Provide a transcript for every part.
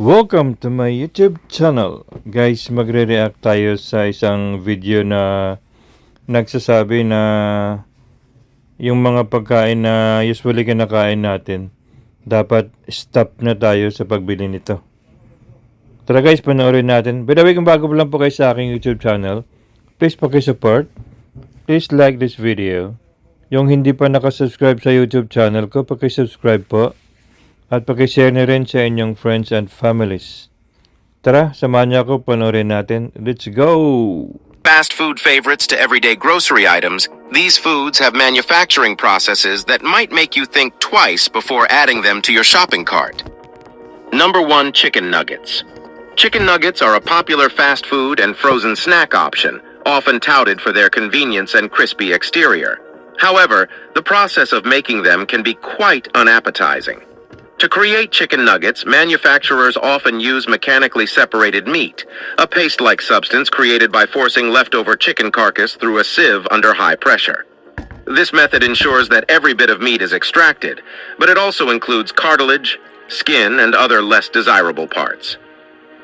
Welcome to my YouTube channel. Guys, magre-react tayo sa isang video na nagsasabi na yung mga pagkain na usually kinakain natin, dapat stop na tayo sa pagbili nito. Tara guys, panoorin natin. By the way, kung bago pa lang po kayo sa aking YouTube channel, please paki-support. Please like this video. Yung hindi pa nakasubscribe sa YouTube channel ko, paki-subscribe po. At paki-share na rin sa inyong friends and families. Tara, samahan niyo ako, panoorin natin. Let's go! Fast food favorites to everyday grocery items, these foods have manufacturing processes that might make you think twice before adding them to your shopping cart. Number 1, chicken nuggets. Chicken nuggets are a popular fast food and frozen snack option, often touted for their convenience and crispy exterior. However, the process of making them can be quite unappetizing. To create chicken nuggets, manufacturers often use mechanically separated meat, a paste-like substance created by forcing leftover chicken carcass through a sieve under high pressure. This method ensures that every bit of meat is extracted, but it also includes cartilage, skin, and other less desirable parts.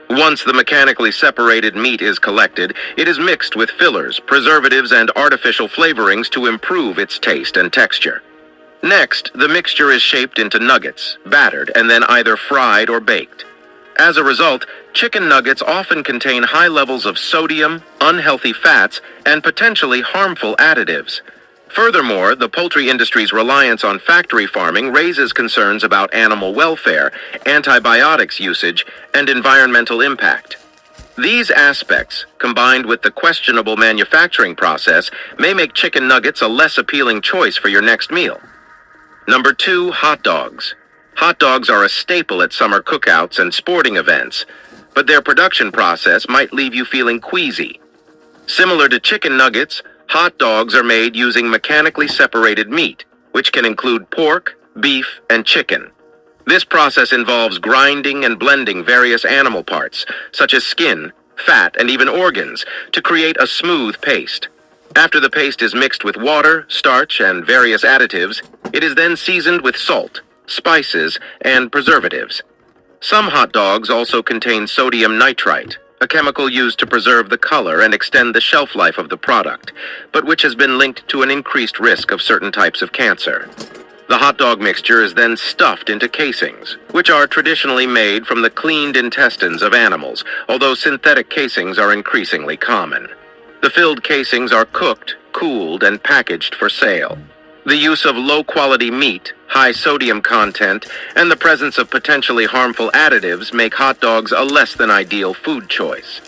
Once the mechanically separated meat is collected, it is mixed with fillers, preservatives, and artificial flavorings to improve its taste and texture. Next, the mixture is shaped into nuggets, battered, and then either fried or baked. As a result, chicken nuggets often contain high levels of sodium, unhealthy fats, and potentially harmful additives. Furthermore, the poultry industry's reliance on factory farming raises concerns about animal welfare, antibiotics usage, and environmental impact. These aspects, combined with the questionable manufacturing process, may make chicken nuggets a less appealing choice for your next meal. Number 2, hot dogs. Hot dogs are a staple at summer cookouts and sporting events, but their production process might leave you feeling queasy. Similar to chicken nuggets, hot dogs are made using mechanically separated meat, which can include pork, beef, and chicken. This process involves grinding and blending various animal parts, such as skin, fat, and even organs, to create a smooth paste. After the paste is mixed with water, starch, and various additives, it is then seasoned with salt, spices, and preservatives. Some hot dogs also contain sodium nitrite, a chemical used to preserve the color and extend the shelf life of the product, but which has been linked to an increased risk of certain types of cancer. The hot dog mixture is then stuffed into casings, which are traditionally made from the cleaned intestines of animals, although synthetic casings are increasingly common. The filled casings are cooked, cooled, and packaged for sale. The use of low-quality meat, high sodium content, and the presence of potentially harmful additives make hot dogs a less than ideal food choice.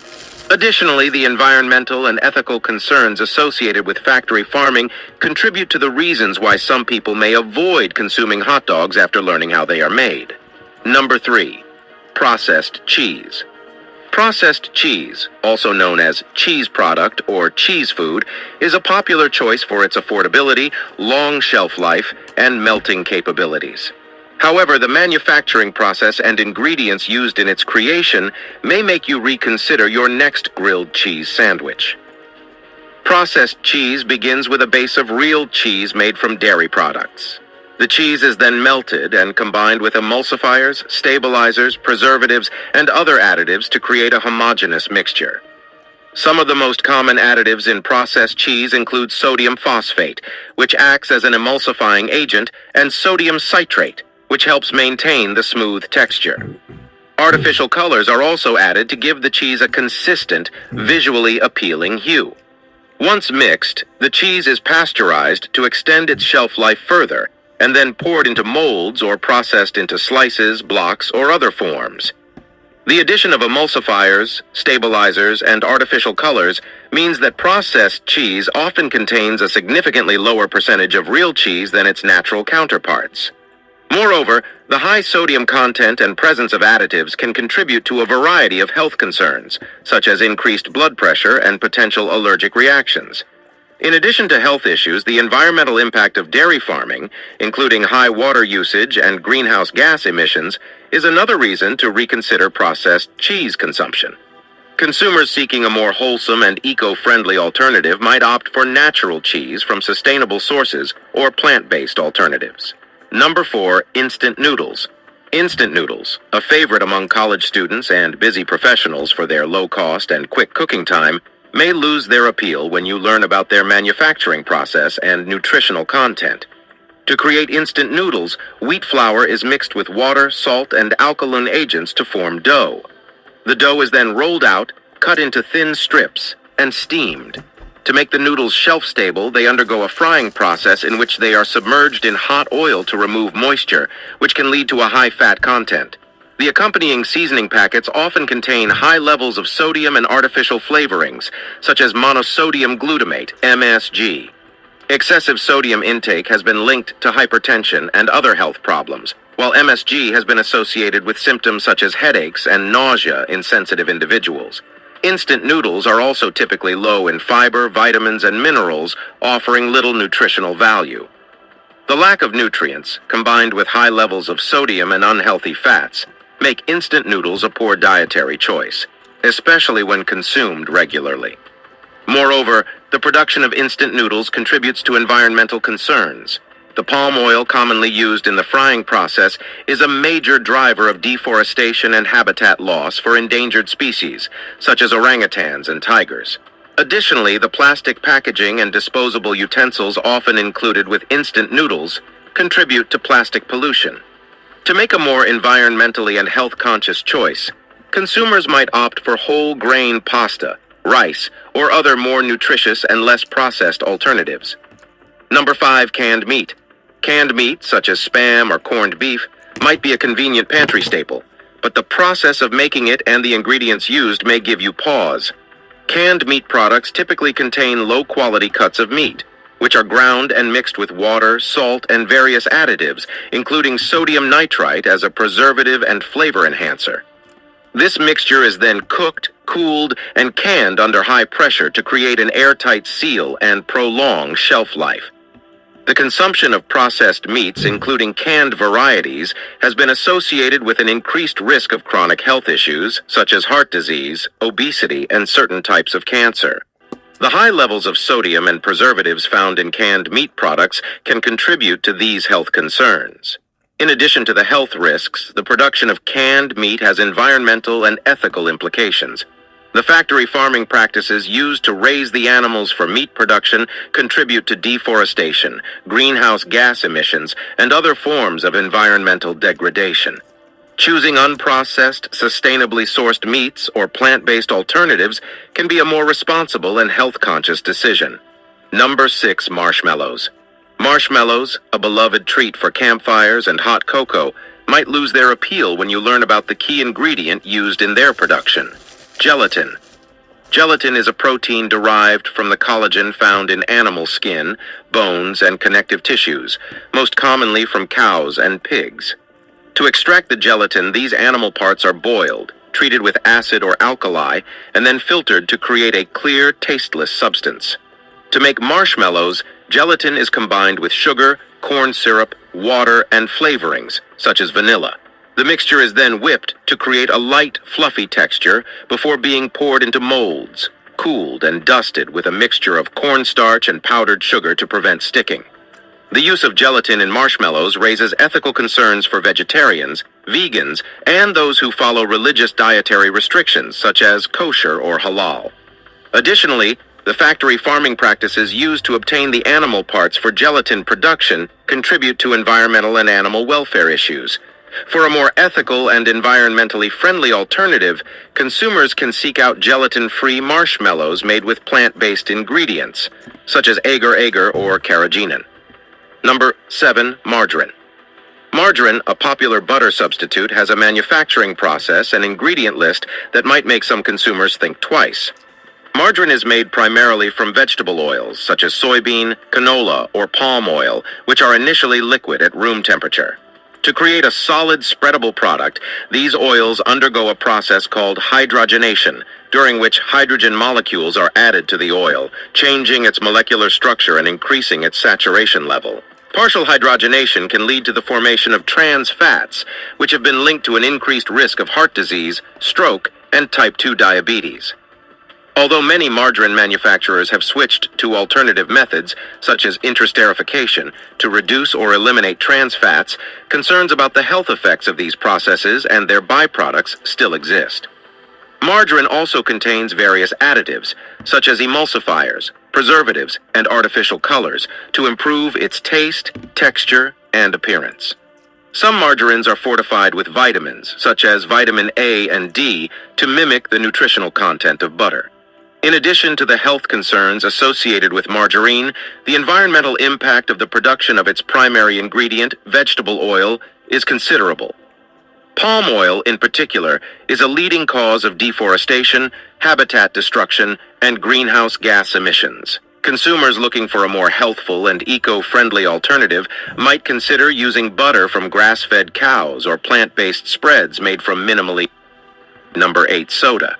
Additionally, the environmental and ethical concerns associated with factory farming contribute to the reasons why some people may avoid consuming hot dogs after learning how they are made. Number 3, processed cheese. Processed cheese, also known as cheese product or cheese food, is a popular choice for its affordability, long shelf life, and melting capabilities. However, the manufacturing process and ingredients used in its creation may make you reconsider your next grilled cheese sandwich. Processed cheese begins with a base of real cheese made from dairy products. The cheese is then melted and combined with emulsifiers, stabilizers, preservatives, and other additives to create a homogeneous mixture. Some of the most common additives in processed cheese include sodium phosphate, which acts as an emulsifying agent, and sodium citrate, which helps maintain the smooth texture. Artificial colors are also added to give the cheese a consistent, visually appealing hue. Once mixed, the cheese is pasteurized to extend its shelf life further, and then poured into molds or processed into slices, blocks, or other forms. The addition of emulsifiers, stabilizers, and artificial colors means that processed cheese often contains a significantly lower percentage of real cheese than its natural counterparts. Moreover, the high sodium content and presence of additives can contribute to a variety of health concerns, such as increased blood pressure and potential allergic reactions. In addition to health issues, the environmental impact of dairy farming, including high water usage and greenhouse gas emissions, is another reason to reconsider processed cheese consumption. Consumers seeking a more wholesome and eco-friendly alternative might opt for natural cheese from sustainable sources or plant-based alternatives. Number 4, instant noodles. Instant noodles, a favorite among college students and busy professionals for their low cost and quick cooking time, may lose their appeal when you learn about their manufacturing process and nutritional content. To create instant noodles, wheat flour is mixed with water, salt, and alkaline agents to form dough. The dough is then rolled out, cut into thin strips, and steamed. To make the noodles shelf-stable, they undergo a frying process in which they are submerged in hot oil to remove moisture, which can lead to a high fat content. The accompanying seasoning packets often contain high levels of sodium and artificial flavorings, such as monosodium glutamate, MSG. Excessive sodium intake has been linked to hypertension and other health problems, while MSG has been associated with symptoms such as headaches and nausea in sensitive individuals. Instant noodles are also typically low in fiber, vitamins, and minerals, offering little nutritional value. The lack of nutrients, combined with high levels of sodium and unhealthy fats, make instant noodles a poor dietary choice, especially when consumed regularly. Moreover, the production of instant noodles contributes to environmental concerns. The palm oil commonly used in the frying process is a major driver of deforestation and habitat loss for endangered species, such as orangutans and tigers. Additionally, the plastic packaging and disposable utensils often included with instant noodles contribute to plastic pollution. To make a more environmentally and health-conscious choice, consumers might opt for whole grain pasta, rice, or other more nutritious and less processed alternatives. Number 5, canned meat. Canned meat, such as Spam or corned beef, might be a convenient pantry staple, but the process of making it and the ingredients used may give you pause. Canned meat products typically contain low-quality cuts of meat, which are ground and mixed with water, salt, and various additives, including sodium nitrite as a preservative and flavor enhancer. This mixture is then cooked, cooled, and canned under high pressure to create an airtight seal and prolong shelf life. The consumption of processed meats, including canned varieties, has been associated with an increased risk of chronic health issues, such as heart disease, obesity, and certain types of cancer. The high levels of sodium and preservatives found in canned meat products can contribute to these health concerns. In addition to the health risks, the production of canned meat has environmental and ethical implications. The factory farming practices used to raise the animals for meat production contribute to deforestation, greenhouse gas emissions, and other forms of environmental degradation. Choosing unprocessed, sustainably sourced meats or plant-based alternatives can be a more responsible and health-conscious decision. Number 6, marshmallows. Marshmallows, a beloved treat for campfires and hot cocoa, might lose their appeal when you learn about the key ingredient used in their production: gelatin. Gelatin is a protein derived from the collagen found in animal skin, bones, and connective tissues, most commonly from cows and pigs. To extract the gelatin, these animal parts are boiled, treated with acid or alkali, and then filtered to create a clear, tasteless substance. To make marshmallows, gelatin is combined with sugar, corn syrup, water, and flavorings, such as vanilla. The mixture is then whipped to create a light, fluffy texture before being poured into molds, cooled, and dusted with a mixture of cornstarch and powdered sugar to prevent sticking. The use of gelatin in marshmallows raises ethical concerns for vegetarians, vegans, and those who follow religious dietary restrictions such as kosher or halal. Additionally, the factory farming practices used to obtain the animal parts for gelatin production contribute to environmental and animal welfare issues. For a more ethical and environmentally friendly alternative, consumers can seek out gelatin-free marshmallows made with plant-based ingredients, such as agar-agar or carrageenan. Number 7, margarine. Margarine, a popular butter substitute, has a manufacturing process and ingredient list that might make some consumers think twice. Margarine is made primarily from vegetable oils, such as soybean, canola, or palm oil, which are initially liquid at room temperature. To create a solid, spreadable product, these oils undergo a process called hydrogenation, during which hydrogen molecules are added to the oil, changing its molecular structure and increasing its saturation level. Partial hydrogenation can lead to the formation of trans fats, which have been linked to an increased risk of heart disease, stroke, and type 2 diabetes. Although many margarine manufacturers have switched to alternative methods, such as interesterification, to reduce or eliminate trans fats, concerns about the health effects of these processes and their byproducts still exist. Margarine also contains various additives, such as emulsifiers, preservatives, and artificial colors, to improve its taste, texture, and appearance. Some margarines are fortified with vitamins, such as vitamin A and D, to mimic the nutritional content of butter. In addition to the health concerns associated with margarine, the environmental impact of the production of its primary ingredient, vegetable oil, is considerable. Palm oil, in particular, is a leading cause of deforestation, habitat destruction, and greenhouse gas emissions. Consumers looking for a more healthful and eco-friendly alternative might consider using butter from grass-fed cows or plant-based spreads made from minimally. Number 8. Soda.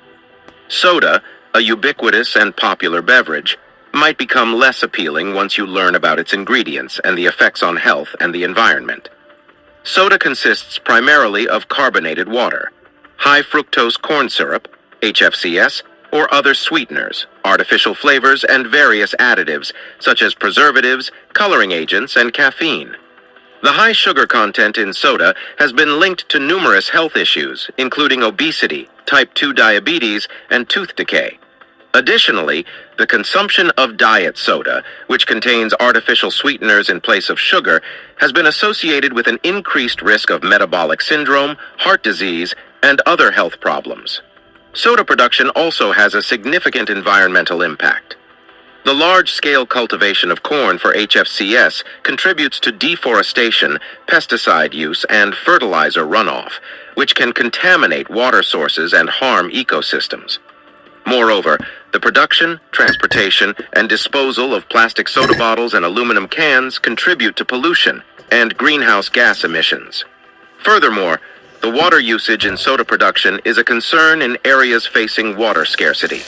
Soda, a ubiquitous and popular beverage, might become less appealing once you learn about its ingredients and the effects on health and the environment. Soda consists primarily of carbonated water, high fructose corn syrup, HFCS, or other sweeteners, artificial flavors, and various additives, such as preservatives, coloring agents, and caffeine. The high sugar content in soda has been linked to numerous health issues, including obesity, type 2 diabetes, and tooth decay. Additionally, the consumption of diet soda, which contains artificial sweeteners in place of sugar, has been associated with an increased risk of metabolic syndrome, heart disease, and other health problems. Soda production also has a significant environmental impact. The large-scale cultivation of corn for HFCS contributes to deforestation, pesticide use, and fertilizer runoff, which can contaminate water sources and harm ecosystems. Moreover, the production, transportation, and disposal of plastic soda bottles and aluminum cans contribute to pollution and greenhouse gas emissions. Furthermore, the water usage in soda production is a concern in areas facing water scarcity.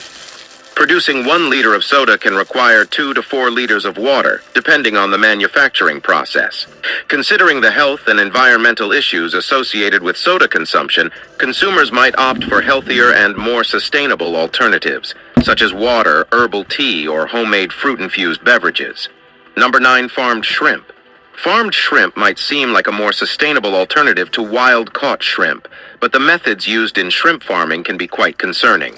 Producing 1 liter of soda can require 2 to 4 liters of water, depending on the manufacturing process. Considering the health and environmental issues associated with soda consumption, consumers might opt for healthier and more sustainable alternatives, such as water, herbal tea, or homemade fruit-infused beverages. Number 9. Farmed shrimp. Farmed shrimp might seem like a more sustainable alternative to wild-caught shrimp, but the methods used in shrimp farming can be quite concerning.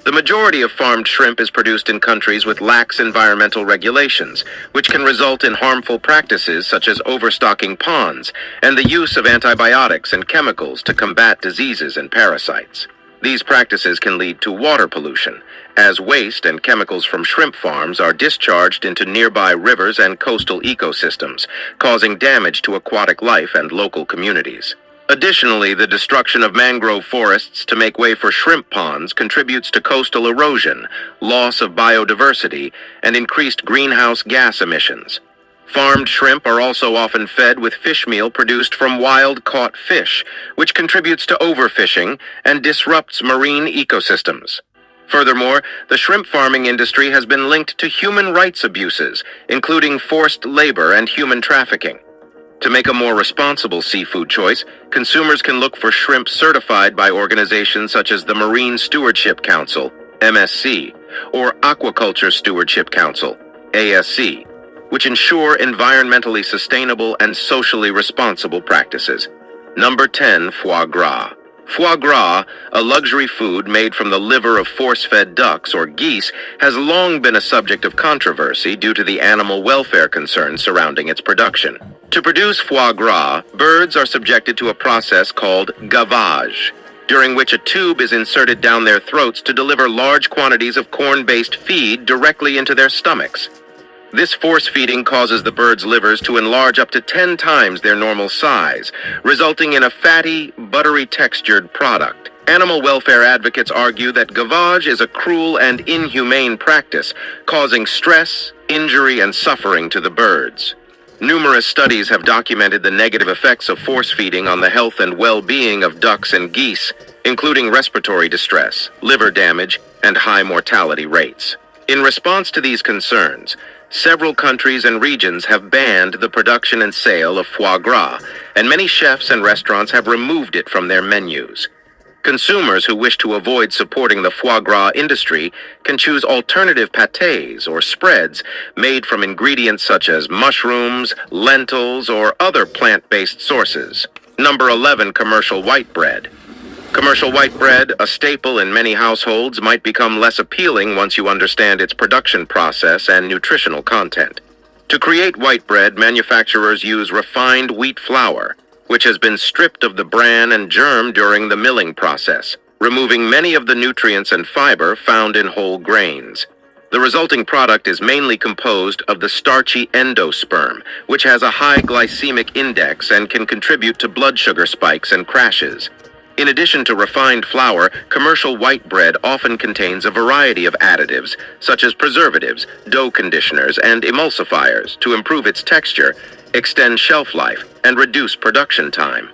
The majority of farmed shrimp is produced in countries with lax environmental regulations, which can result in harmful practices such as overstocking ponds and the use of antibiotics and chemicals to combat diseases and parasites. These practices can lead to water pollution, as waste and chemicals from shrimp farms are discharged into nearby rivers and coastal ecosystems, causing damage to aquatic life and local communities. Additionally, the destruction of mangrove forests to make way for shrimp ponds contributes to coastal erosion, loss of biodiversity, and increased greenhouse gas emissions. Farmed shrimp are also often fed with fish meal produced from wild-caught fish, which contributes to overfishing and disrupts marine ecosystems. Furthermore, the shrimp farming industry has been linked to human rights abuses, including forced labor and human trafficking. To make a more responsible seafood choice, consumers can look for shrimp certified by organizations such as the Marine Stewardship Council, MSC, or Aquaculture Stewardship Council, ASC, which ensure environmentally sustainable and socially responsible practices. Number 10. Foie gras. Foie gras, a luxury food made from the liver of force-fed ducks or geese, has long been a subject of controversy due to the animal welfare concerns surrounding its production. To produce foie gras, birds are subjected to a process called gavage, during which a tube is inserted down their throats to deliver large quantities of corn-based feed directly into their stomachs. This force feeding causes the birds' livers to enlarge up to 10 times their normal size, resulting in a fatty, buttery textured product. Animal welfare advocates argue that gavage is a cruel and inhumane practice, causing stress, injury, and suffering to the birds. Numerous studies have documented the negative effects of force feeding on the health and well-being of ducks and geese, including respiratory distress, liver damage, and high mortality rates. In response to these concerns, several countries and regions have banned the production and sale of foie gras, and many chefs and restaurants have removed it from their menus. Consumers who wish to avoid supporting the foie gras industry can choose alternative pâtés or spreads made from ingredients such as mushrooms, lentils, or other plant-based sources. Number 11, commercial white bread. Commercial white bread, a staple in many households, might become less appealing once you understand its production process and nutritional content. To create white bread, manufacturers use refined wheat flour, which has been stripped of the bran and germ during the milling process, removing many of the nutrients and fiber found in whole grains. The resulting product is mainly composed of the starchy endosperm, which has a high glycemic index and can contribute to blood sugar spikes and crashes. In addition to refined flour, commercial white bread often contains a variety of additives, such as preservatives, dough conditioners, and emulsifiers to improve its texture, extend shelf life, and reduce production time.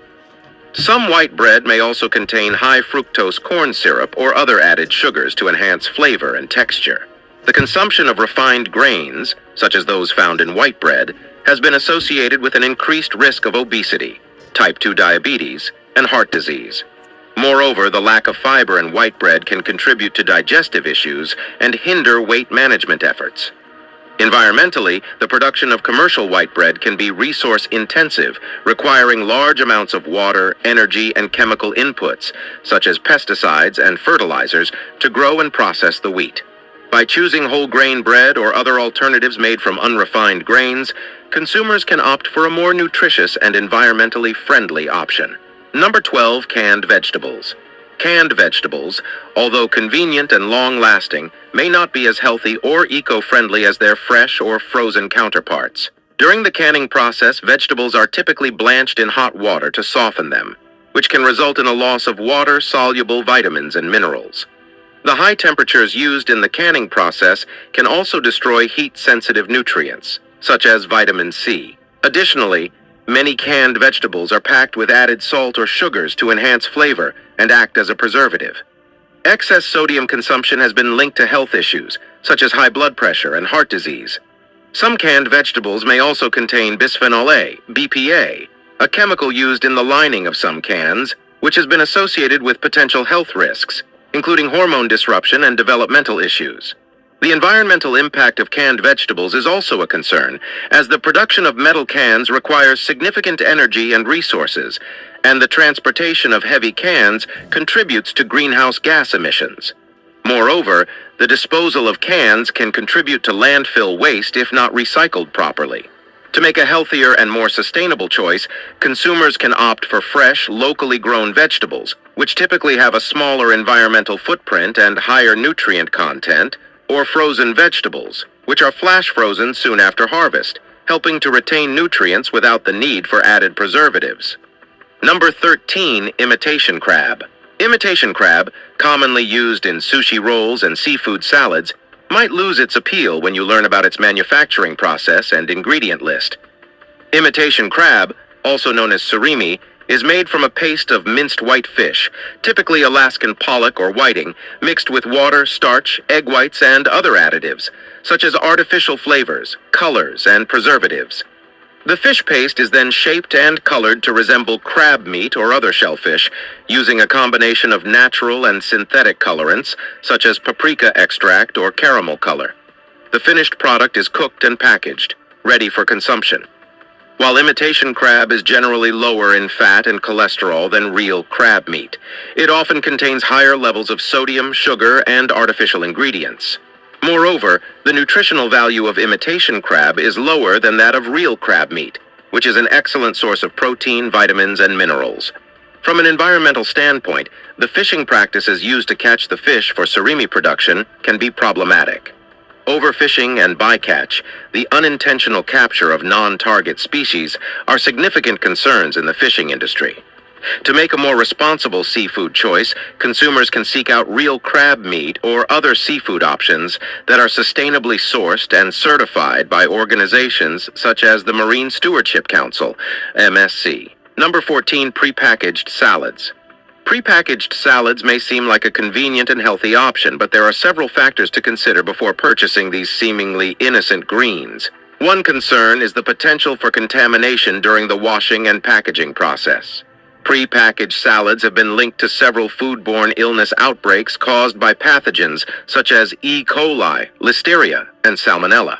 Some white bread may also contain high fructose corn syrup or other added sugars to enhance flavor and texture. The consumption of refined grains, such as those found in white bread, has been associated with an increased risk of obesity, type 2 diabetes, and heart disease. Moreover, the lack of fiber in white bread can contribute to digestive issues and hinder weight management efforts. Environmentally, the production of commercial white bread can be resource-intensive, requiring large amounts of water, energy, and chemical inputs, such as pesticides and fertilizers, to grow and process the wheat. By choosing whole grain bread or other alternatives made from unrefined grains, consumers can opt for a more nutritious and environmentally friendly option. Number 12, canned vegetables. Canned vegetables, although convenient and long-lasting, may not be as healthy or eco-friendly as their fresh or frozen counterparts. During the canning process, vegetables are typically blanched in hot water to soften them, which can result in a loss of water-soluble vitamins and minerals. The high temperatures used in the canning process can also destroy heat-sensitive nutrients, such as vitamin C. Additionally, many canned vegetables are packed with added salt or sugars to enhance flavor and act as a preservative. Excess sodium consumption has been linked to health issues, such as high blood pressure and heart disease. Some canned vegetables may also contain bisphenol A, BPA, a chemical used in the lining of some cans, which has been associated with potential health risks, including hormone disruption and developmental issues. The environmental impact of canned vegetables is also a concern, as the production of metal cans requires significant energy and resources, and the transportation of heavy cans contributes to greenhouse gas emissions. Moreover, the disposal of cans can contribute to landfill waste if not recycled properly. To make a healthier and more sustainable choice, consumers can opt for fresh, locally grown vegetables, which typically have a smaller environmental footprint and higher nutrient content, or frozen vegetables, which are flash frozen soon after harvest, helping to retain nutrients without the need for added preservatives. Number 13, imitation crab. Imitation crab, commonly used in sushi rolls and seafood salads, might lose its appeal when you learn about its manufacturing process and ingredient list. Imitation crab, also known as surimi, is made from a paste of minced white fish, typically Alaskan pollock or whiting, mixed with water, starch, egg whites, and other additives, such as artificial flavors, colors, and preservatives. The fish paste is then shaped and colored to resemble crab meat or other shellfish, using a combination of natural and synthetic colorants, such as paprika extract or caramel color. The finished product is cooked and packaged, ready for consumption. While imitation crab is generally lower in fat and cholesterol than real crab meat, it often contains higher levels of sodium, sugar, and artificial ingredients. Moreover, the nutritional value of imitation crab is lower than that of real crab meat, which is an excellent source of protein, vitamins, and minerals. From an environmental standpoint, the fishing practices used to catch the fish for surimi production can be problematic. Overfishing and bycatch, the unintentional capture of non-target species, are significant concerns in the fishing industry. To make a more responsible seafood choice, consumers can seek out real crab meat or other seafood options that are sustainably sourced and certified by organizations such as the Marine Stewardship Council, MSC. Number 14, prepackaged salads. Prepackaged salads may seem like a convenient and healthy option, but there are several factors to consider before purchasing these seemingly innocent greens. One concern is the potential for contamination during the washing and packaging process. Pre-packaged salads have been linked to several foodborne illness outbreaks caused by pathogens such as E. coli, Listeria, and Salmonella.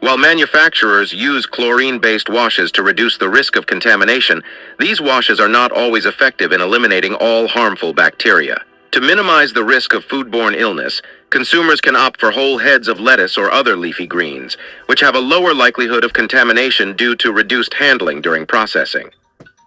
While manufacturers use chlorine-based washes to reduce the risk of contamination, these washes are not always effective in eliminating all harmful bacteria. To minimize the risk of foodborne illness, consumers can opt for whole heads of lettuce or other leafy greens, which have a lower likelihood of contamination due to reduced handling during processing.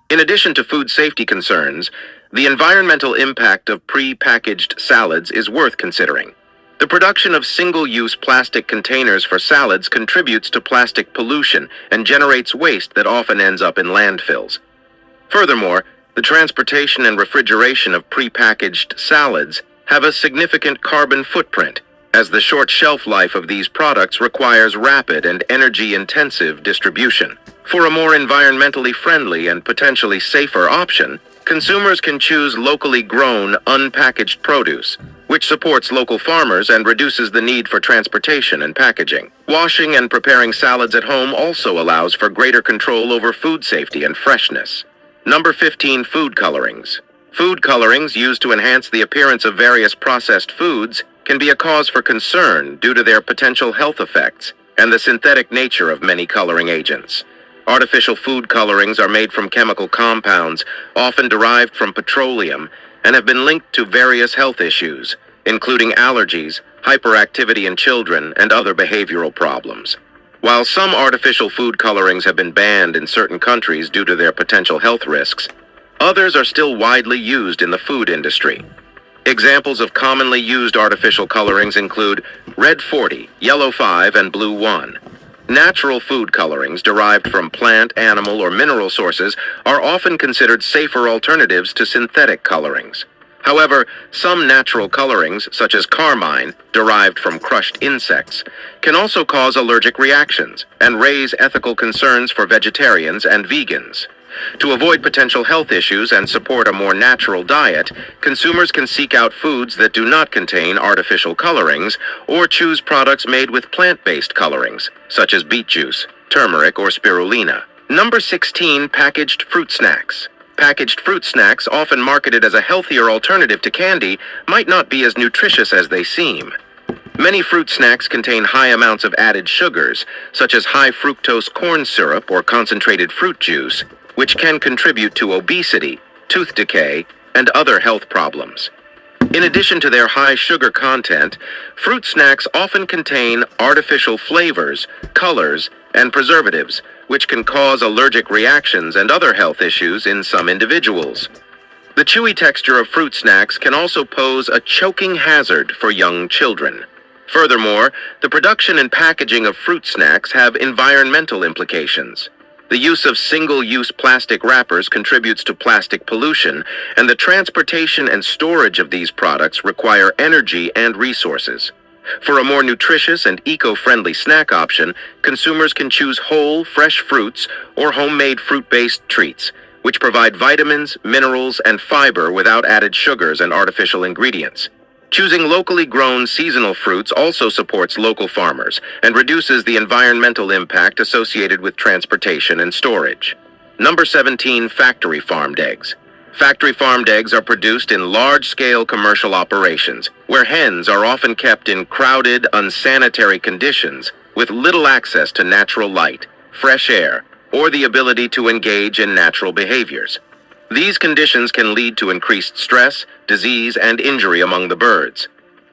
In addition to food safety concerns, the environmental impact of pre-packaged salads is worth considering. The production of single-use plastic containers for salads contributes to plastic pollution and generates waste that often ends up in landfills. Furthermore, the transportation and refrigeration of pre-packaged salads have a significant carbon footprint, as the short shelf life of these products requires rapid and energy-intensive distribution. For a more environmentally friendly and potentially safer option, consumers can choose locally grown, unpackaged produce, which supports local farmers and reduces the need for transportation and packaging. Washing and preparing salads at home also allows for greater control over food safety and freshness. Number 15, food colorings. Food colorings used to enhance the appearance of various processed foods can be a cause for concern due to their potential health effects and the synthetic nature of many coloring agents. Artificial food colorings are made from chemical compounds, often derived from petroleum, and have been linked to various health issues, including allergies, hyperactivity in children, and other behavioral problems. While some artificial food colorings have been banned in certain countries due to their potential health risks, others are still widely used in the food industry. Examples of commonly used artificial colorings include red 40, yellow 5, and blue 1. Natural food colorings derived from plant, animal, or mineral sources are often considered safer alternatives to synthetic colorings. However, some natural colorings, such as carmine, derived from crushed insects, can also cause allergic reactions and raise ethical concerns for vegetarians and vegans. To avoid potential health issues and support a more natural diet, consumers can seek out foods that do not contain artificial colorings or choose products made with plant-based colorings, such as beet juice, turmeric, or spirulina. Number 16, packaged fruit snacks. Packaged fruit snacks, often marketed as a healthier alternative to candy, might not be as nutritious as they seem. Many fruit snacks contain high amounts of added sugars, such as high fructose corn syrup or concentrated fruit juice, which can contribute to obesity, tooth decay, and other health problems. In addition to their high sugar content, fruit snacks often contain artificial flavors, colors, and preservatives, which can cause allergic reactions and other health issues in some individuals. The chewy texture of fruit snacks can also pose a choking hazard for young children. Furthermore, the production and packaging of fruit snacks have environmental implications. The use of single-use plastic wrappers contributes to plastic pollution, and the transportation and storage of these products require energy and resources. For a more nutritious and eco-friendly snack option, consumers can choose whole, fresh fruits or homemade fruit-based treats, which provide vitamins, minerals, and fiber without added sugars and artificial ingredients. Choosing locally grown seasonal fruits also supports local farmers and reduces the environmental impact associated with transportation and storage. Number 17, factory farmed eggs. Factory farmed eggs are produced in large-scale commercial operations, where hens are often kept in crowded, unsanitary conditions with little access to natural light, fresh air, or the ability to engage in natural behaviors. These conditions can lead to increased stress, disease, and injury among the birds.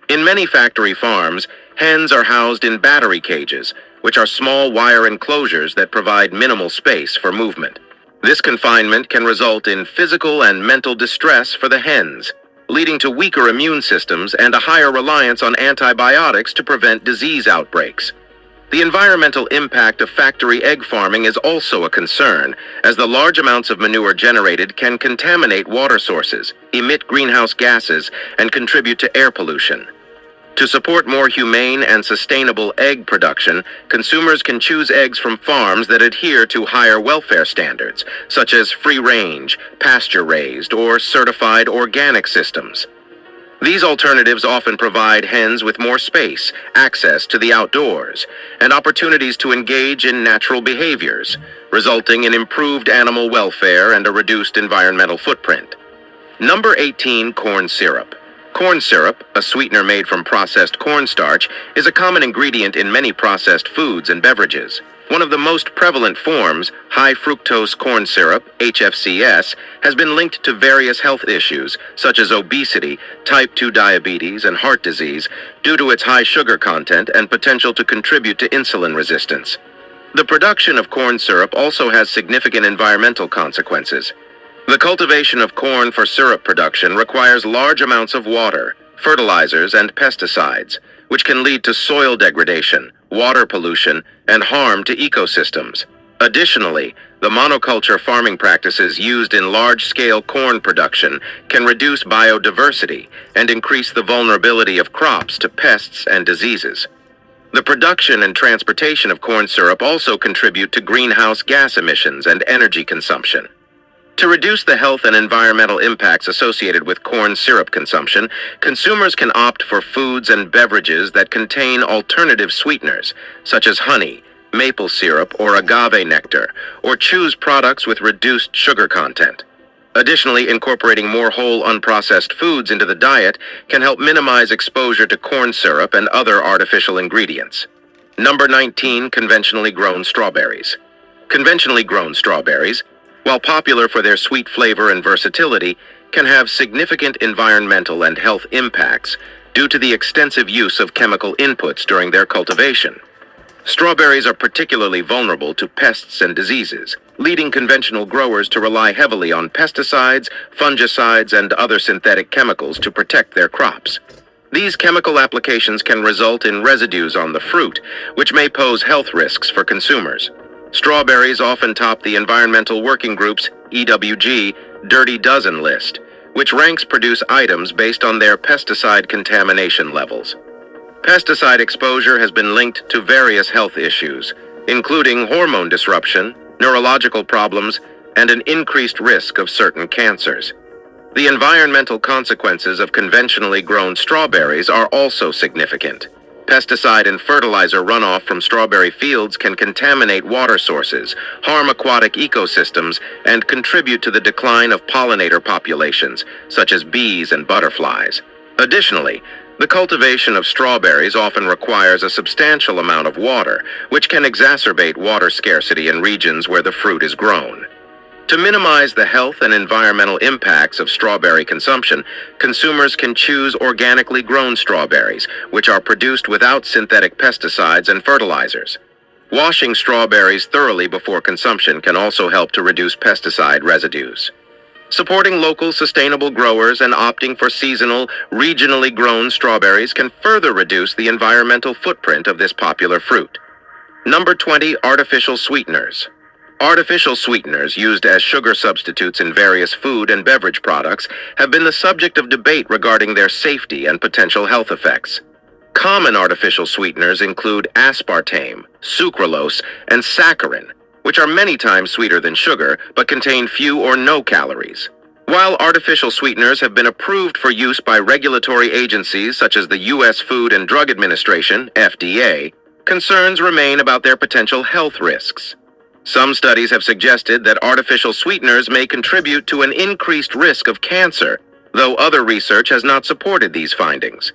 In many factory farms, hens are housed in battery cages, which are small wire enclosures that provide minimal space for movement. This confinement can result in physical and mental distress for the hens, leading to weaker immune systems and a higher reliance on antibiotics to prevent disease outbreaks. The environmental impact of factory egg farming is also a concern, as the large amounts of manure generated can contaminate water sources, emit greenhouse gases, and contribute to air pollution. To support more humane and sustainable egg production, consumers can choose eggs from farms that adhere to higher welfare standards, such as free-range, pasture-raised, or certified organic systems. These alternatives often provide hens with more space, access to the outdoors, and opportunities to engage in natural behaviors, resulting in improved animal welfare and a reduced environmental footprint. Number 18, corn syrup. Corn syrup, a sweetener made from processed cornstarch, is a common ingredient in many processed foods and beverages. One of the most prevalent forms, high fructose corn syrup, HFCS, has been linked to various health issues such as obesity, type 2 diabetes, and heart disease due to its high sugar content and potential to contribute to insulin resistance. The production of corn syrup also has significant environmental consequences. The cultivation of corn for syrup production requires large amounts of water, fertilizers, and pesticides, which can lead to soil degradation, water pollution, and harm to ecosystems. Additionally, the monoculture farming practices used in large-scale corn production can reduce biodiversity and increase the vulnerability of crops to pests and diseases. The production and transportation of corn syrup also contribute to greenhouse gas emissions and energy consumption. To reduce the health and environmental impacts associated with corn syrup consumption, consumers can opt for foods and beverages that contain alternative sweeteners, such as honey, maple syrup, or agave nectar, or choose products with reduced sugar content. Additionally, incorporating more whole unprocessed foods into the diet can help minimize exposure to corn syrup and other artificial ingredients. Number 19, conventionally grown strawberries. Conventionally grown strawberries, while popular for their sweet flavor and versatility, can have significant environmental and health impacts due to the extensive use of chemical inputs during their cultivation. Strawberries are particularly vulnerable to pests and diseases, leading conventional growers to rely heavily on pesticides, fungicides, and other synthetic chemicals to protect their crops. These chemical applications can result in residues on the fruit, which may pose health risks for consumers. Strawberries often top the Environmental Working Group's EWG Dirty Dozen list, which ranks produce items based on their pesticide contamination levels. Pesticide exposure has been linked to various health issues, including hormone disruption, neurological problems, and an increased risk of certain cancers. The environmental consequences of conventionally grown strawberries are also significant. Pesticide and fertilizer runoff from strawberry fields can contaminate water sources, harm aquatic ecosystems, and contribute to the decline of pollinator populations, such as bees and butterflies. Additionally, the cultivation of strawberries often requires a substantial amount of water, which can exacerbate water scarcity in regions where the fruit is grown. To minimize the health and environmental impacts of strawberry consumption, consumers can choose organically grown strawberries, which are produced without synthetic pesticides and fertilizers. Washing strawberries thoroughly before consumption can also help to reduce pesticide residues. Supporting local sustainable growers and opting for seasonal, regionally grown strawberries can further reduce the environmental footprint of this popular fruit. Number 20, artificial sweeteners. Artificial sweeteners used as sugar substitutes in various food and beverage products have been the subject of debate regarding their safety and potential health effects. Common artificial sweeteners include aspartame, sucralose, and saccharin, which are many times sweeter than sugar but contain few or no calories. While artificial sweeteners have been approved for use by regulatory agencies such as the U.S. Food and Drug Administration, FDA, concerns remain about their potential health risks. Some studies have suggested that artificial sweeteners may contribute to an increased risk of cancer, though other research has not supported these findings.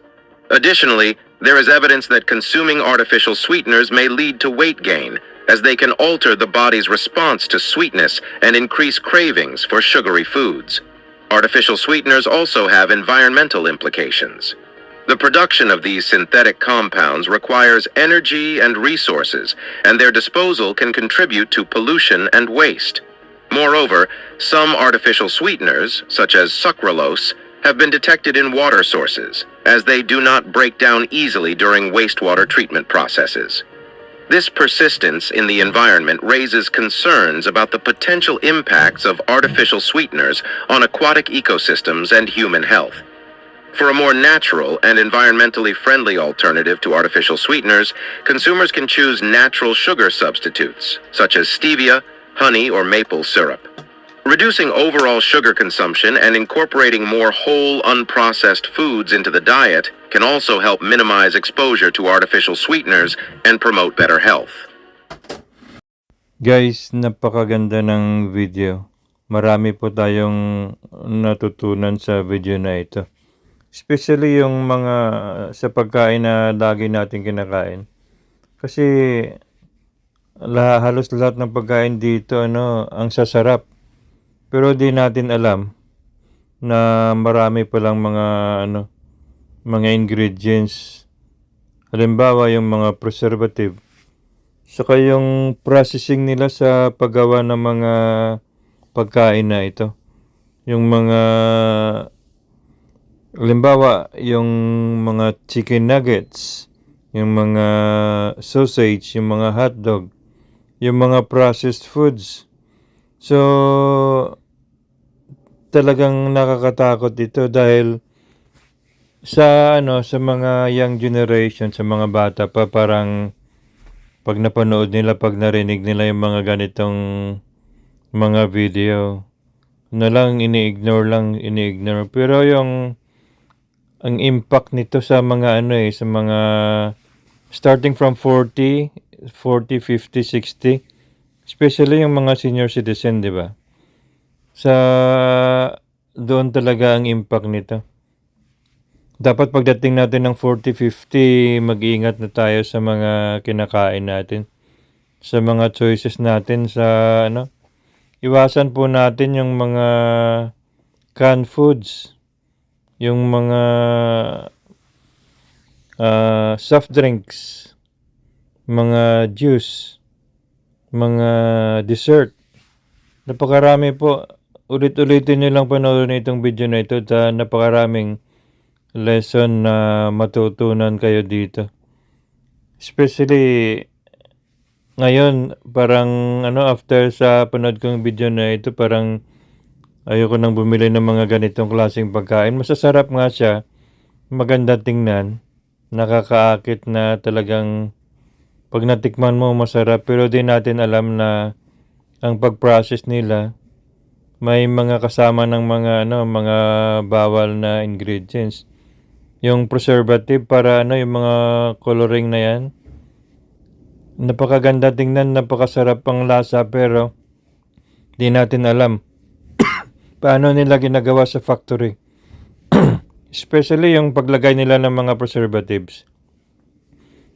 Additionally, there is evidence that consuming artificial sweeteners may lead to weight gain, as they can alter the body's response to sweetness and increase cravings for sugary foods. Artificial sweeteners also have environmental implications. The production of these synthetic compounds requires energy and resources, and their disposal can contribute to pollution and waste. Moreover, some artificial sweeteners, such as sucralose, have been detected in water sources, as they do not break down easily during wastewater treatment processes. This persistence in the environment raises concerns about the potential impacts of artificial sweeteners on aquatic ecosystems and human health. For a more natural and environmentally friendly alternative to artificial sweeteners, consumers can choose natural sugar substitutes, such as stevia, honey, or maple syrup. Reducing overall sugar consumption and incorporating more whole, unprocessed foods into the diet can also help minimize exposure to artificial sweeteners and promote better health. Guys, napakaganda ng video. Marami po tayong natutunan sa video na ito. Especially yung mga sa pagkain na lagi natin kinakain. Kasi halos lahat ng pagkain dito ang sasarap. Pero di natin alam na marami palang mga ingredients. Halimbawa yung mga preservative. Saka yung processing nila sa paggawa ng mga pagkain na ito. Yung mga, halimbawa, yung mga chicken nuggets, yung mga sausage, yung mga hotdog, yung mga processed foods. So, talagang nakakatakot ito dahil sa mga young generation, sa mga bata pa, parang pag napanood nila, pag narinig nila yung mga ganitong mga video, ini-ignore. Pero ang impact nito sa mga sa mga starting from 40, 50, 60, especially yung mga senior citizen, di ba? Sa doon talaga ang impact nito. Dapat pagdating natin ng 40, 50, mag-iingat na tayo sa mga kinakain natin. Sa mga choices natin iwasan po natin yung mga canned foods, yung mga soft drinks, mga juice, mga dessert. Napakarami po. Ulit-ulitin nyo lang panoorin itong video na ito at napakaraming lesson na matutunan kayo dito. Especially ngayon, parang after sa panood kong video na ito, parang ayoko nang bumili ng mga ganitong klaseng pagkain. Masasarap nga siya, maganda tingnan, nakakaakit na talagang pag natikman mo masarap, pero di natin alam na ang pag-process nila may mga kasama ng mga bawal na ingredients. Yung preservative para yung mga coloring na yan. Napakaganda tingnan, napakasarap ang lasa, pero di natin alam paano nila ginagawa sa factory. Especially yung paglagay nila ng mga preservatives.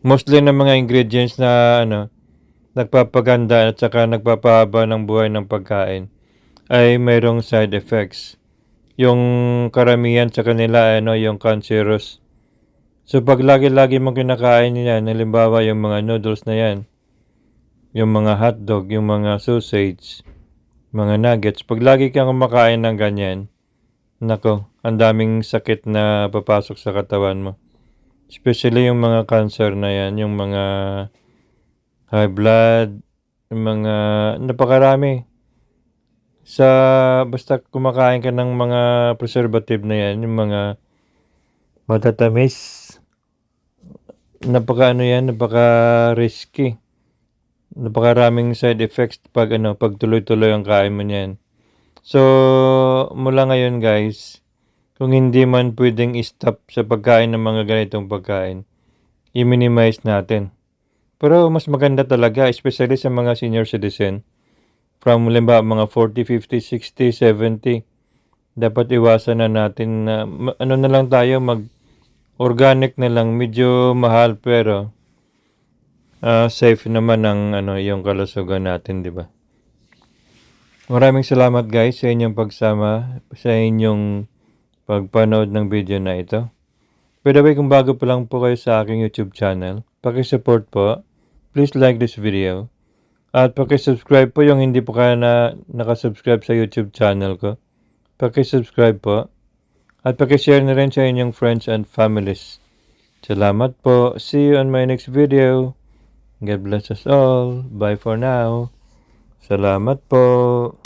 Mostly ng mga ingredients na nagpapaganda at saka nagpapahaba ng buhay ng pagkain ay mayroong side effects. Yung karamihan sa kanila yung cancerous. So pag lagi-lagi mong kinakain yan, halimbawa yung mga noodles na yan, yung mga hotdog, yung mga sausage, mga nuggets, pag lagi kang kumakain ng ganyan, nako, ang daming sakit na papasok sa katawan mo. Especially yung mga cancer na yan, yung mga high blood, yung mga napakarami. Basta kumakain ka ng mga preservative na yan, yung mga matatamis, napaka risky. Napakaraming side effects pag tuloy-tuloy ang kain mo niyan. So, mula ngayon guys, kung hindi man pwedeng i-stop sa pagkain ng mga ganitong pagkain, i-minimize natin. Pero mas maganda talaga, especially sa mga senior citizen, from mga 40, 50, 60, 70, dapat iwasan na natin na na lang tayo, mag-organic na lang, medyo mahal pero safe naman ang yung kalusugan natin, di ba? Maraming salamat guys sa inyong pagsama, sa inyong pagpanood ng video na ito. By the way, kung bago pa lang po kayo sa aking YouTube channel, paki-support po. Please like this video. At paki-subscribe po yung hindi po kayo nakasubscribe sa YouTube channel ko. Paki-subscribe po. At paki-share na rin sa inyong friends and families. Salamat po. See you on my next video. God bless us all. Bye for now. Salamat po.